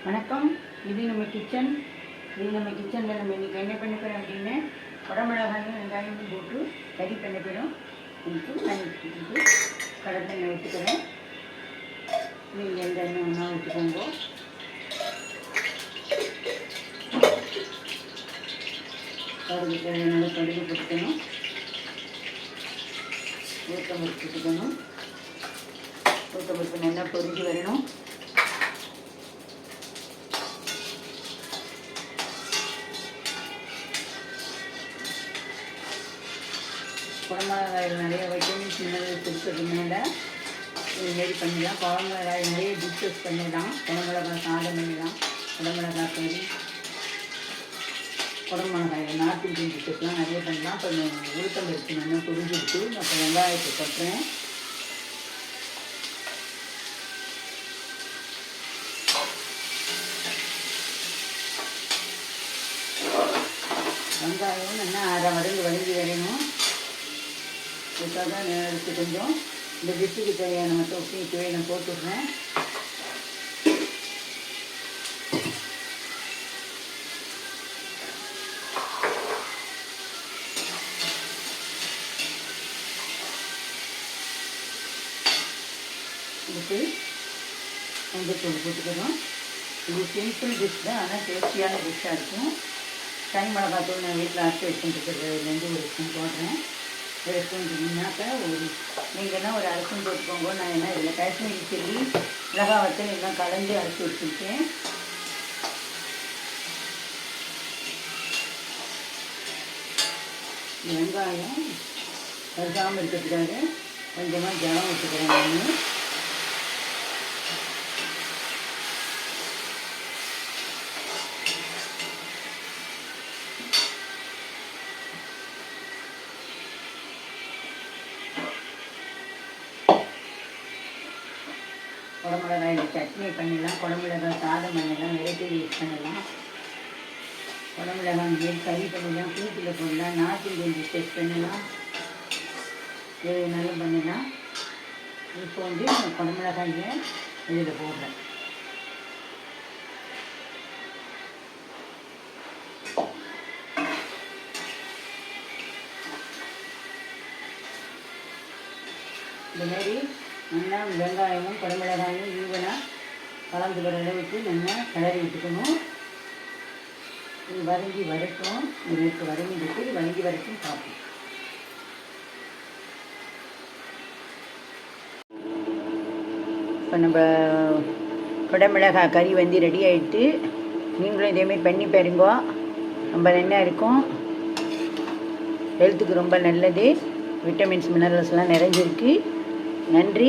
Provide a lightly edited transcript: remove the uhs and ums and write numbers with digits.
வணக்கம். இது நம்ம கிச்சனில் நம்ம இன்றைக்கி என்ன பண்ண போகிறோம் அப்படின்னா குடமிளகாயும் வெங்காயமும் போட்டு கறி பண்ண போகிறோம். எனக்கு தண்ணி ஊற்றிட்டு கடலை தண்ணி ஊற்றிக்கிறேன். நீங்கள் எந்த எண்ணெய் ஒன்றா ஊற்றிக்கோங்க. கடுகு தேவையான கடுகு போட்டுக்கணும். ஊற்றம்பருப்பு போட்டுக்கணும். ஊற்றம்பருப்பு நல்லா பொரிஞ்சு வரணும். குடமிளகாயில் நிறைய வைட்டமின் சின்னது கொடுக்கறதுனால இதுமாரி பண்ணிடலாம். குடமிளகாய் நிறைய டிஷ்ஷஸ் பண்ணிடலாம். குடமிளகாய் சாதம் பண்ணிடலாம், குடமிளகாய் கறி, குடமிளகாயில் நார்த் இந்தியன் டிஷ்ஷஸ்லாம் நிறைய பண்ணலாம். இப்போ உளுத்தம்பருப்பு நல்லா புரிஞ்சுட்டு அப்போ வெங்காயத்தை கொட்டுறேன். வெங்காயம் நல்லா அரை வதங்கி வரணும். இதுக்காக தான் எடுத்து கொஞ்சம் இந்த டிஷ்ஷுக்கு தேவையான மட்டும் உப்பை நான் போட்டுடுறேன். இதுக்கு மஞ்சத்தூள் போட்டுக்கிறோம். இது சிம்பிள் டிஷ் தான், ஆனால் டேஸ்டியான டிஷ்ஷாக இருக்கும். தனி மிளகாத்தூள் நான் வீட்டில் அரைச்சி வச்சுட்டுருக்கிறதுலேருந்து ஒரு ஸ்பூன் போடுறேன். ஒரு ஸ்பூன் இருந்தாக்கா நீங்கன்னா ஒரு அரை ஸ்பூன் போட்டுக்கோங்க. நான் என்ன இதில் காஷ்மீரி சில்லி மிளகா வத்தல் எல்லாம் கலந்து அரைச்சி வச்சுருக்கேன். வெங்காயம் கருகாமல் இருக்கிறதுக்காக கொஞ்சமாக ஜலம் வச்சுக்கிறேன். நான் குடமிளகாயில் சட்னி பண்ணிடலாம், குடமிளகாய் சாதம் பண்ணலாம், வெரைட்டி யூஸ் பண்ணலாம். குடமிளகாய் கறி பண்ணிடலாம், கூட்டில் போடலாம், நார்த் இந்தியன் டிஷ்ஷஸ் பண்ணலாம், எது நல்லா பண்ணலாம். இப்போ வந்து குடமிளகாயை இதில் போடுறேன். இந்தமாரி நல்லா வெங்காயமும் குடமிளகாயும் ஈவனாக கலந்து வர அளவுக்கு நல்லா கிளறி விட்டுக்கணும். இது வதங்கி வரட்டும். இதுக்கு வதங்கிட்டு இது வதங்கி வரைக்கும் பார்ப்போம். இப்போ நம்ம குடமிளகாய் கறி வந்து ரெடி ஆகிட்டு நீங்களும் இதேமாரி பண்ணி பாருங்க. ரொம்ப நல்லா இருக்கும். ஹெல்த்துக்கு ரொம்ப நல்லது. விட்டமின்ஸ் மினரல்ஸ்லாம் நிறைஞ்சிருக்கு. நன்றி.